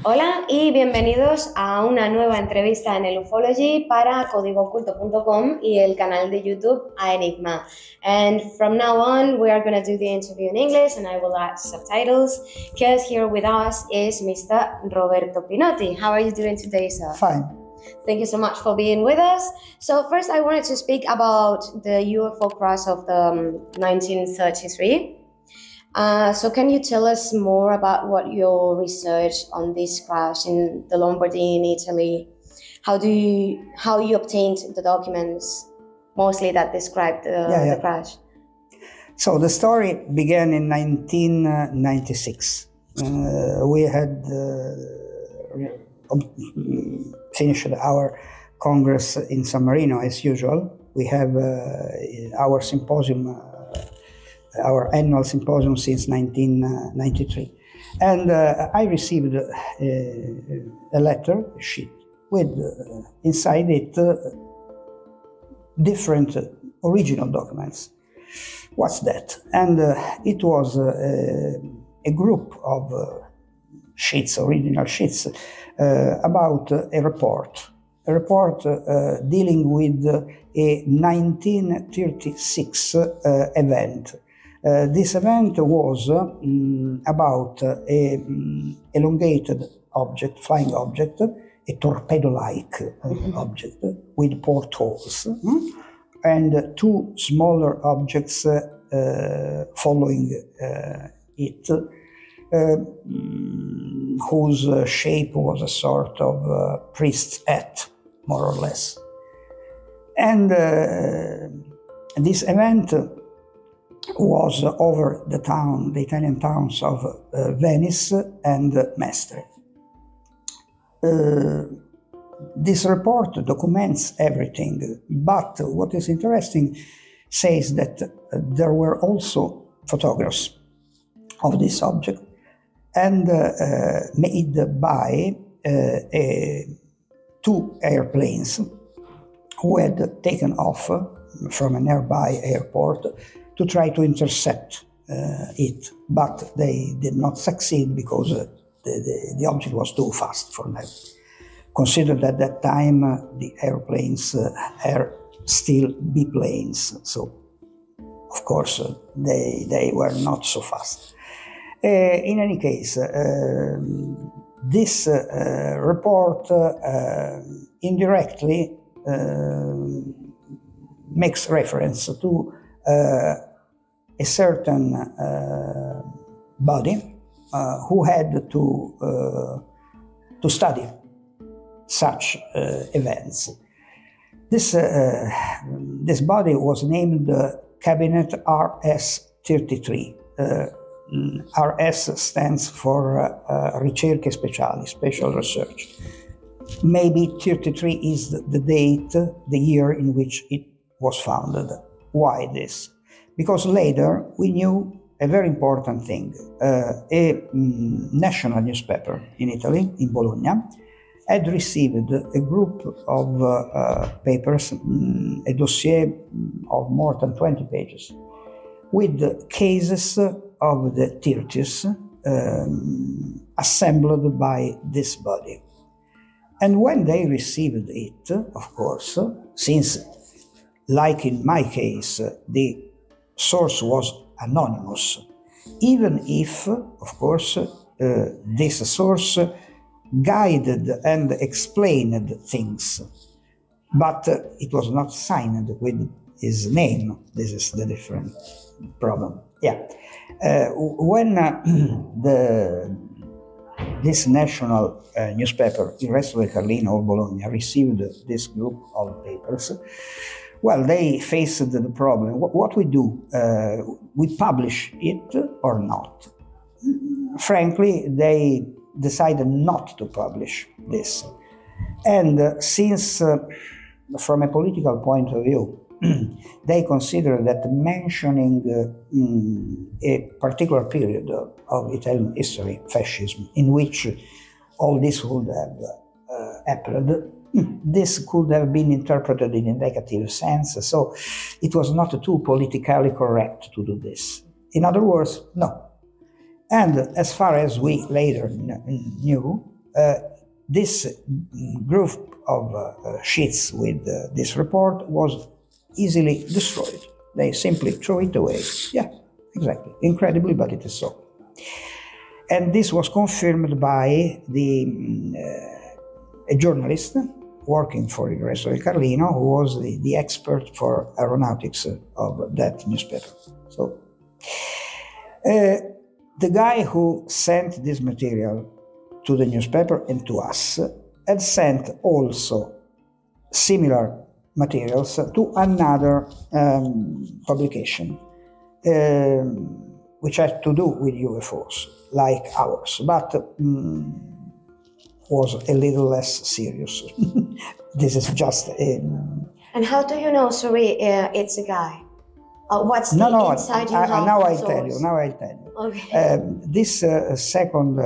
Hola y bienvenidos a una nueva entrevista en el Ufology para códigooculto.com y el canal de YouTube A Enigma. And from now on, we are going to do the interview in English and I will add subtitles because here with us is Mr. Roberto Pinotti. How are you doing today, sir? Fine. Thank you so much for being with us. So first I wanted to speak about the UFO crash of the 1933. So can you tell us more about what your research on this crash in the Lombardy in Italy? How you obtained the documents, mostly that described the crash? So the story began in 1996. We had finished our Congress in San Marino as usual. We have our symposium. Our annual symposium since 1993. And I received a letter, a sheet, with inside it different original documents. What's that? And it was a group of sheets, original sheets, about a report dealing with a 1936 event. This event was about an elongated object, flying object, a torpedo-like object with portholes, and two smaller objects following it, whose shape was a sort of priest's hat, more or less. And this event was over the Italian towns of Venice and Mestre. This report documents everything, but what is interesting says that there were also photographs of this object and made by two airplanes who had taken off from a nearby airport to try to intercept it, but they did not succeed because the object was too fast for them. Consider that at that time the airplanes are still biplanes, so of course they were not so fast. In any case, this report indirectly makes reference to a certain body who had to study such events. This body was named Cabinet RS-33. RS stands for Ricerche Speciali, special research. Maybe 33 is the date, the year in which it was founded. Why this? Because later we knew a very important thing. A national newspaper in Italy, in Bologna, had received a group of papers, a dossier of more than 20 pages, with cases of the 30s assembled by this body. And when they received it, of course, since, like in my case, the source was anonymous, even if, of course, this source guided and explained things, but it was not signed with his name. This is the different problem. When this national newspaper, Il Resto del Carlino of Bologna, received this group of papers, well, they faced the problem. What we do? We publish it or not? Frankly, they decided not to publish this. And since, from a political point of view, they consider that mentioning a particular period of Italian history, fascism, in which all this would have happened, this could have been interpreted in a negative sense, so it was not too politically correct to do this. In other words, no. And as far as we later knew, this group of sheets with this report was easily destroyed. They simply threw it away. Yeah, exactly. Incredibly, but it is so. And this was confirmed by a journalist working for Il Resto del Carlino, who was the expert for aeronautics of that newspaper. So, the guy who sent this material to the newspaper and to us had sent also similar materials to another publication, which had to do with UFOs, like ours, but was a little less serious. This is just And how do you know, sorry, it's a guy? What's the inside you have? Now I tell you. Okay. This second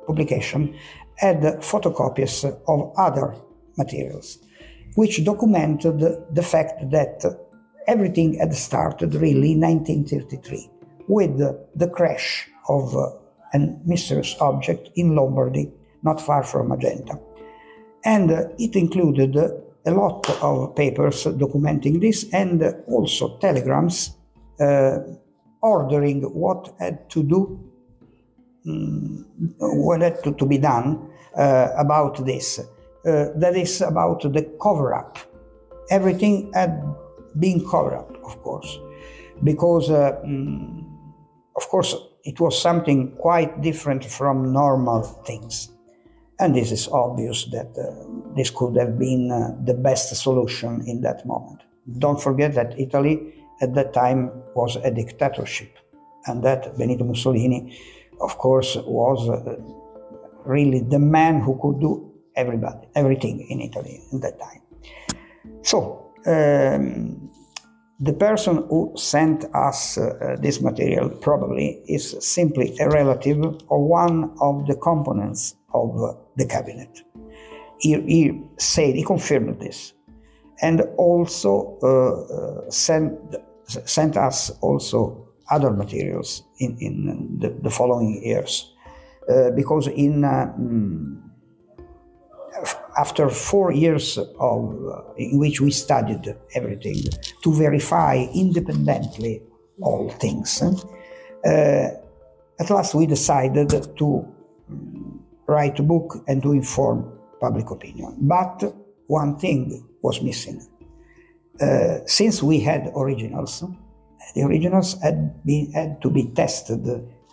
publication had photocopies of other materials, which documented the fact that everything had started really in 1933 with the crash of a mysterious object in Lombardy, not far from Magenta. And it included a lot of papers documenting this, and also telegrams ordering what had to do, what had to be done about this. That is about the cover-up. Everything had been covered up, of course, because, of course, it was something quite different from normal things. And this is obvious that this could have been the best solution in that moment. Don't forget that Italy at that time was a dictatorship, and that Benito Mussolini, of course, was really the man who could do everything in Italy at that time. So, the person who sent us this material probably is simply a relative of one of the components of the cabinet. He confirmed this, and also sent us also other materials in the following years, because after 4 years in which we studied everything to verify independently all things, at last we decided to write a book and to inform public opinion. But one thing was missing. Since we had originals, the originals had to be tested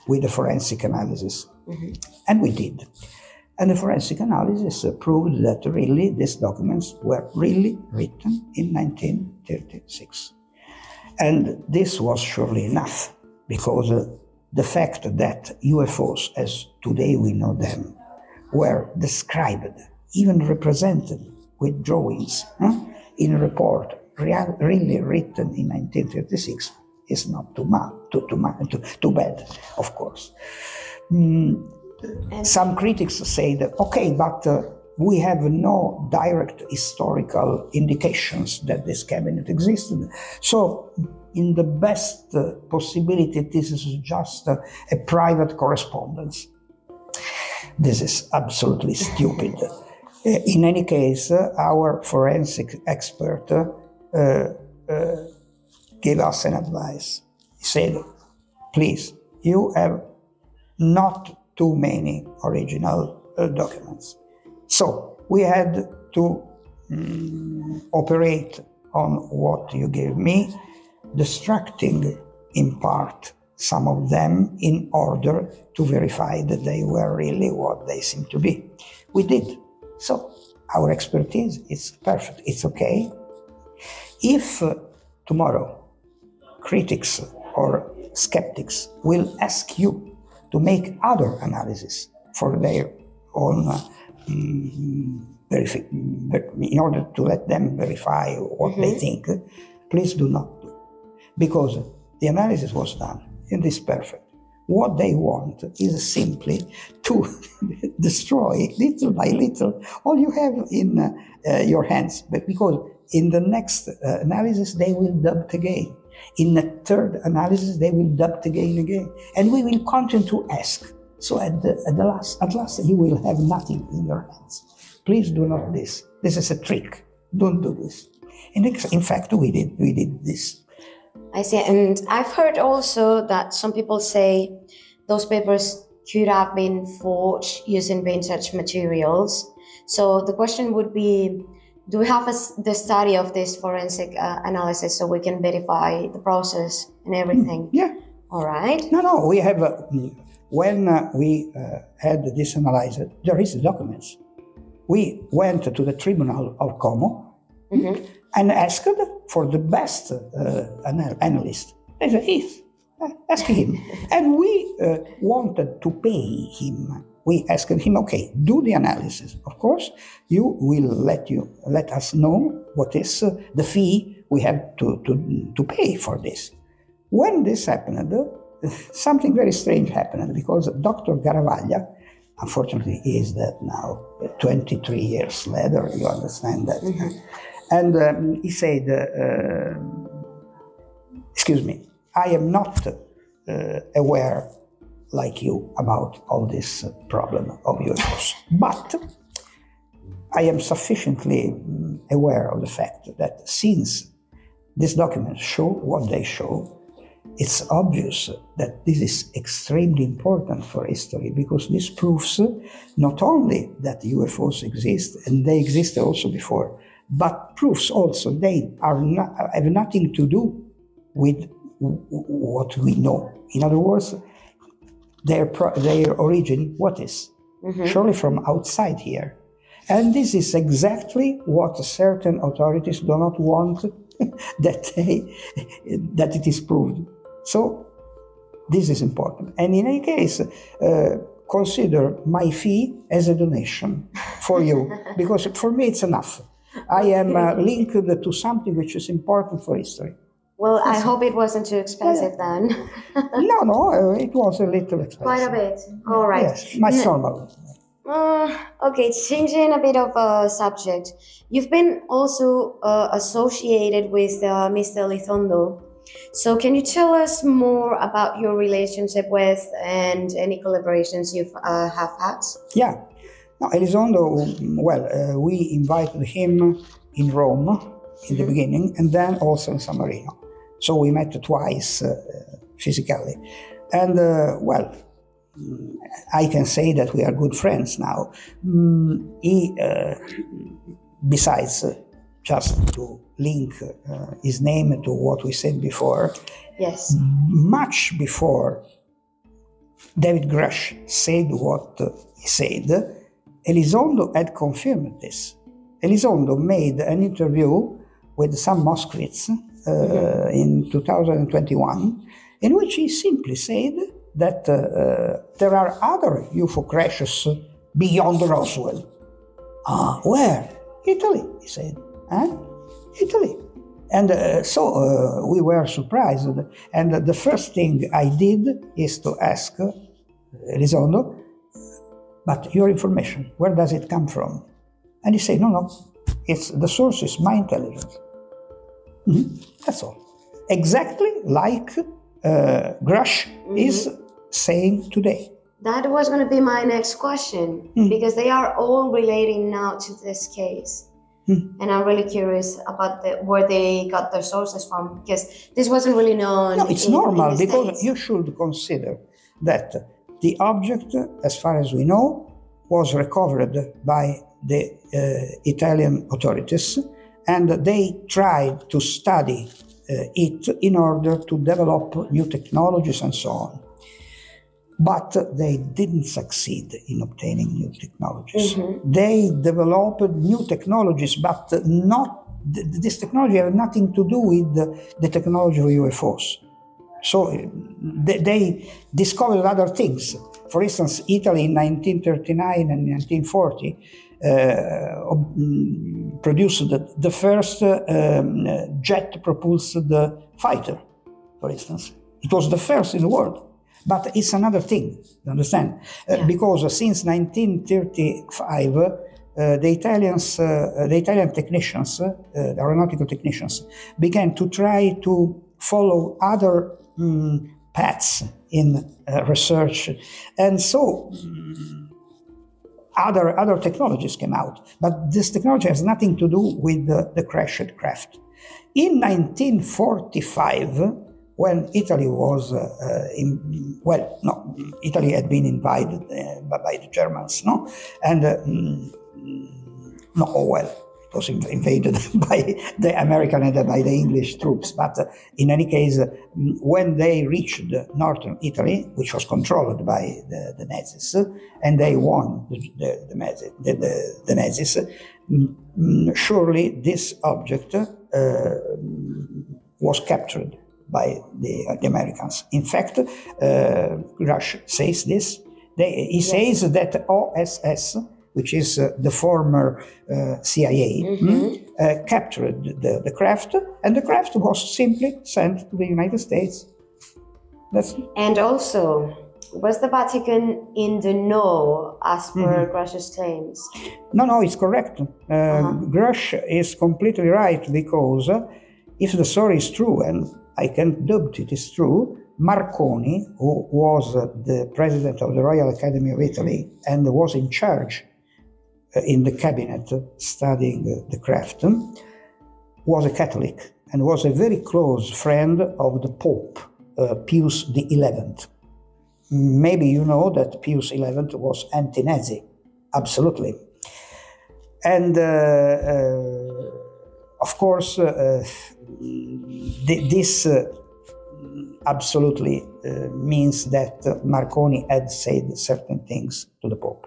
with a forensic analysis. Mm-hmm. And we did. And the forensic analysis proved that really these documents were really written in 1936. And this was surely enough, because the fact that UFOs, as today we know them, were described, even represented with drawings in a report really written in 1936 is not too bad, of course. Some critics say that, okay, but we have no direct historical indications that this cabinet existed. So, in the best possibility, this is just a private correspondence. This is absolutely stupid. In any case, our forensic expert gave us an advice. He said, please, you have not too many original documents. So we had to operate on what you gave me, distracting in part some of them in order to verify that they were really what they seemed to be. We did. So our expertise is perfect. It's okay. If tomorrow critics or skeptics will ask you to make other analysis for their own in order to let them verify what they think, please do not do. Because the analysis was done and is perfect. What they want is simply to destroy little by little all you have in your hands. But because in the next analysis they will doubt again. In the third analysis they will doubt again. And we will continue to ask. So at last, you will have nothing in your hands. Please do not this. This is a trick. Don't do this. And in fact, we did this. I see. And I've heard also that some people say those papers could have been forged using vintage materials. So the question would be, do we have the study of this forensic analysis so we can verify the process and everything? Yeah. All right. No, we have, when we had this analyzed, there is documents. We went to the tribunal of Como and asked for the best analyst. I said, ask him. And we wanted to pay him. We asked him, okay, do the analysis. Of course, you will let us know what is the fee we have to pay for this. When this happened, something very strange happened, because Dr. Garavaglia, unfortunately, he is dead now, 23 years later, you understand that. And he said, excuse me, I am not aware, like you, about all this problem of UFOs. But I am sufficiently aware of the fact that since these documents show what they show, it's obvious that this is extremely important for history, because this proves not only that UFOs exist, and they existed also before, but proves also they have nothing to do with what we know. In other words, their origin, what is? Surely from outside here. And this is exactly what certain authorities do not want that it is proved. So this is important. And in any case, consider my fee as a donation for you, because for me it's enough. I am linked to something which is important for history. Well, I hope it wasn't too expensive then. No, it was a little expensive. Quite a bit. All right. Yes, my normal. Okay, changing a bit of a subject. You've been also associated with Mr. Elizondo. So can you tell us more about your relationship with and any collaborations you have had? Yeah. No, Elizondo, well, we invited him in Rome in the beginning, and then also in San Marino. So we met twice physically. And, well, I can say that we are good friends now. He, besides just to link his name to what we said before, yes, much before David Grusch said what he said, Elizondo had confirmed this. Elizondo made an interview with some Moscovites in 2021, in which he simply said that there are other UFO crashes beyond Roswell. Where? Italy, he said. Italy. And so we were surprised. And the first thing I did is to ask Elizondo, but your information, where does it come from? And he said, no, the source is my intelligence. That's all. Exactly like Grusch is saying today. That was going to be my next question, because they are all relating now to this case. And I'm really curious about where they got their sources from, because this wasn't really known. No, it's normal, because States. You should consider that the object, as far as we know, was recovered by the Italian authorities, and they tried to study it in order to develop new technologies and so on. But they didn't succeed in obtaining new technologies. They developed new technologies, but this technology had nothing to do with the technology of UFOs. So they discovered other things. For instance, Italy in 1939 and 1940 produced the first jet-propulsed fighter, for instance. It was the first in the world. But it's another thing, you understand? Because since 1935, the Italian technicians, aeronautical technicians, began to try to follow other paths in research, and so other technologies came out. But this technology has nothing to do with the crashed craft. In 1945, when Italy was Italy had been invaded by the Germans, it was invaded by the American and by the English troops. But in any case, when they reached northern Italy, which was controlled by the Nazis, and they won the Nazis, surely this object was captured by the Americans. In fact, Grusch says this. He says that OSS, which is the former CIA, captured the craft, and the craft was simply sent to the United States. And also, was the Vatican in the know as per Grusch's claims? No, it's correct. Grusch is completely right, because if the story is true, and I can't doubt it is true, Marconi, who was the president of the Royal Academy of Italy and was in charge in the cabinet studying the craft, was a Catholic and was a very close friend of the Pope, Pius XI. Maybe you know that Pius XI was anti-Nazi, absolutely. And of course, this absolutely means that Marconi had said certain things to the Pope.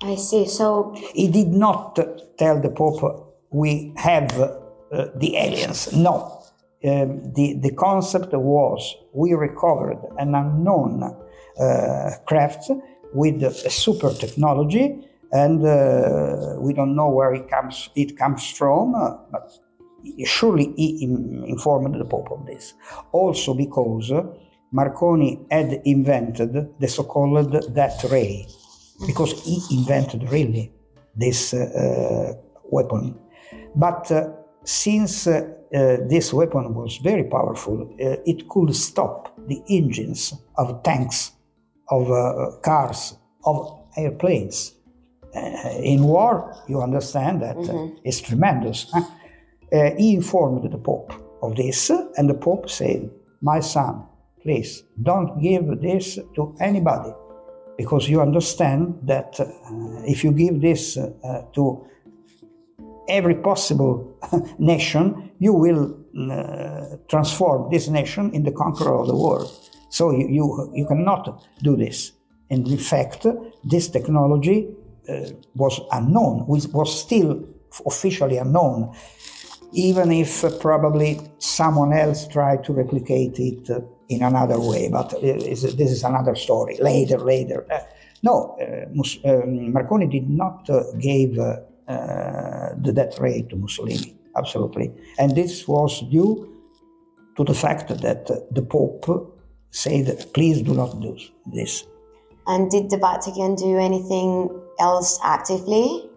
I see. So he did not tell the Pope, we have the aliens. No. The concept was, we recovered an unknown craft with a super technology, and we don't know where it comes from, but surely he informed the Pope of this. Also because Marconi had invented the so-called death ray, because he invented really this weapon. But since this weapon was very powerful, it could stop the engines of tanks, of cars, of airplanes. In war, you understand that it's tremendous. He informed the Pope of this, and the Pope said, my son, please don't give this to anybody, because you understand that if you give this to every possible nation, you will transform this nation in the conqueror of the world. So you cannot do this. And in fact, this technology was unknown, was still officially unknown, even if probably someone else tried to replicate it in another way. But this is another story, later. Marconi did not give the death ray to Mussolini, absolutely. And this was due to the fact that the Pope said, please do not do this. And did the Vatican do anything else actively?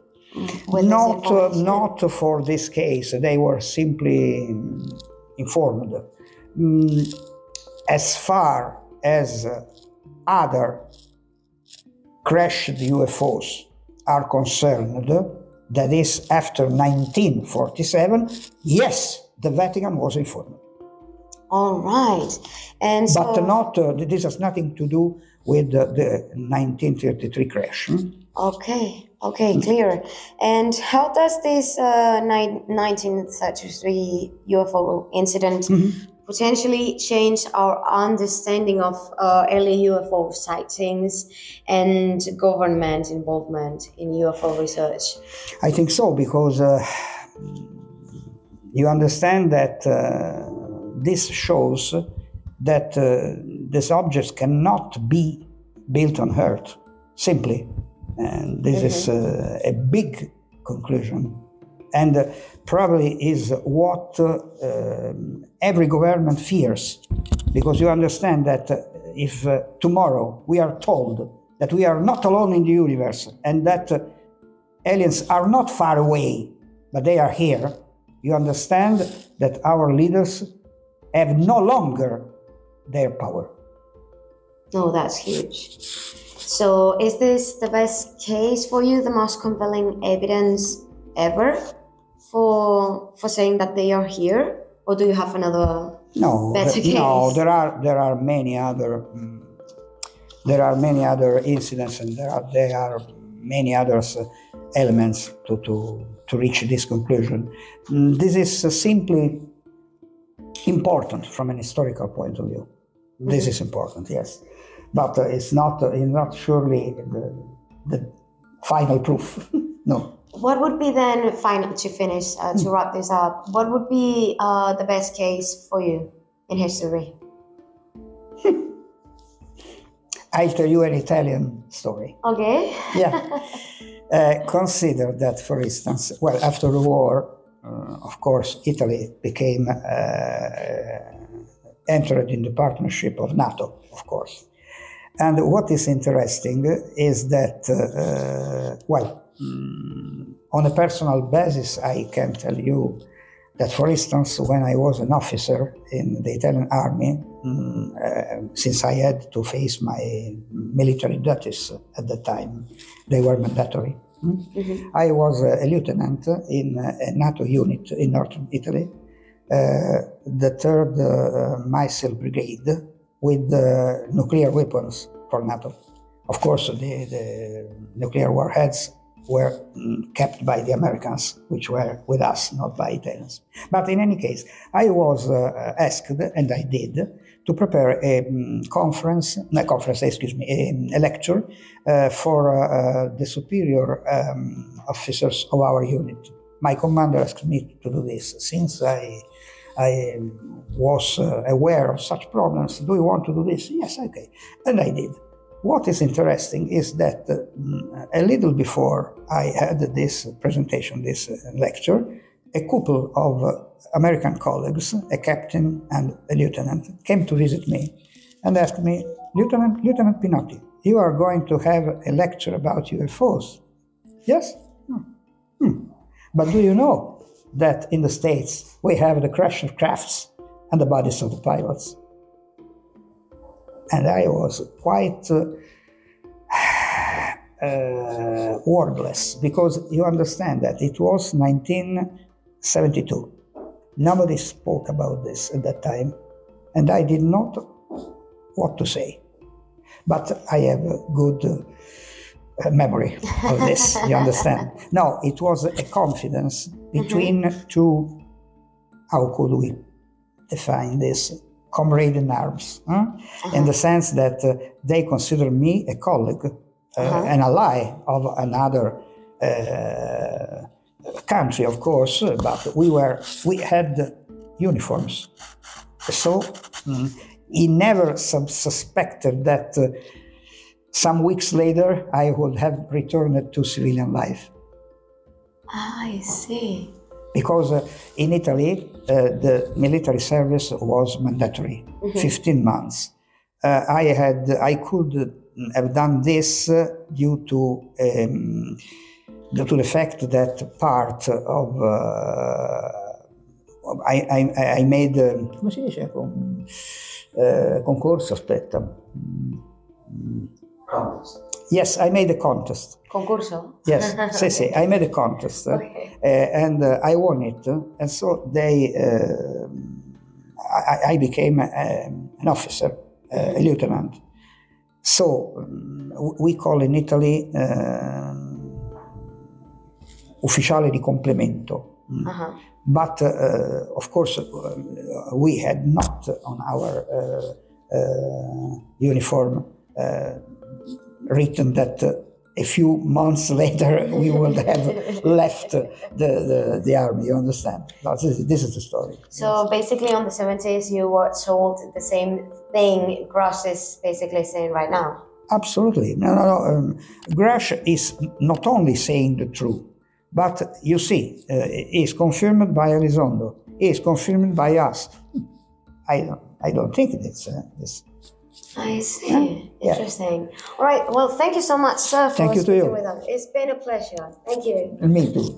Not for this case. They were simply informed. As far as other crashed UFOs are concerned, that is after 1947, yes, the Vatican was informed. All right. And but this has nothing to do with the 1933 crash. Okay, clear. And how does this 1933 UFO incident potentially change our understanding of early UFO sightings and government involvement in UFO research? I think so, because you understand that this shows that these objects cannot be built on Earth, simply. And this is a big conclusion, and probably is what every government fears, because you understand that if tomorrow we are told that we are not alone in the universe and that aliens are not far away, but they are here, you understand that our leaders have no longer their power. No, that's huge. So is this the best case for you, the most compelling evidence ever for saying that they are here? Or do you have another better case? No, there are many other incidents, and there are many other elements to reach this conclusion. This is simply important from an historical point of view. This is important, yes, but it's not surely the final proof. No. What would be then, to wrap this up, what would be the best case for you in history? I'll tell you an Italian story. Okay. Yeah. Consider that, for instance, well, after the war, of course, Italy became entered in the partnership of NATO, of course. And what is interesting is that, on a personal basis, I can tell you that, for instance, when I was an officer in the Italian army, since I had to face my military duties at the time, they were mandatory. I was a lieutenant in a NATO unit in northern Italy, the 3rd Missile Brigade, with nuclear weapons for NATO. Of course, the nuclear warheads were kept by the Americans, which were with us, not by Italians. But in any case, I was asked, and I did, to prepare a lecture for the superior officers of our unit. My commander asked me to do this. Since I was aware of such problems, do you want to do this? Yes, okay. And I did. What is interesting is that a little before I had this presentation, this lecture, a couple of American colleagues, a captain and a lieutenant, came to visit me and asked me, Lieutenant Pinotti, you are going to have a lecture about UFOs? Yes? But do you know that in the States we have the crash of crafts and the bodies of the pilots? And I was quite wordless, because you understand that it was 1972. Nobody spoke about this at that time, and I did not know what to say. But I have a good memory of this, you understand? No, it was a confidence between two, how could we define this? Comrade in arms, in the sense that they consider me a colleague, an ally of another country, of course, but we had uniforms. So he never suspected that some weeks later I would have returned to civilian life. I see. Because in Italy, the military service was mandatory, 15 months. I could have done this due to the fact that part of I made come si dice concorso, aspetta. Contest. Yes, I made a contest. Concurso? Yes, sì, I made a contest, Okay. and I won it, and so I became an officer, a lieutenant. So we call in Italy ufficiale di complemento. But of course, we had not on our uniform written that a few months later we would have left the army, you understand? This is the story. So basically on the 70s you were told the same thing Grusch is basically saying right now? Absolutely. No. Grusch is not only saying the truth, but you see, is confirmed by Elizondo, is confirmed by us. I don't think it's I see. Interesting. All right. Well, thank you so much, sir, for speaking with us. It's been a pleasure. Thank you. And me too.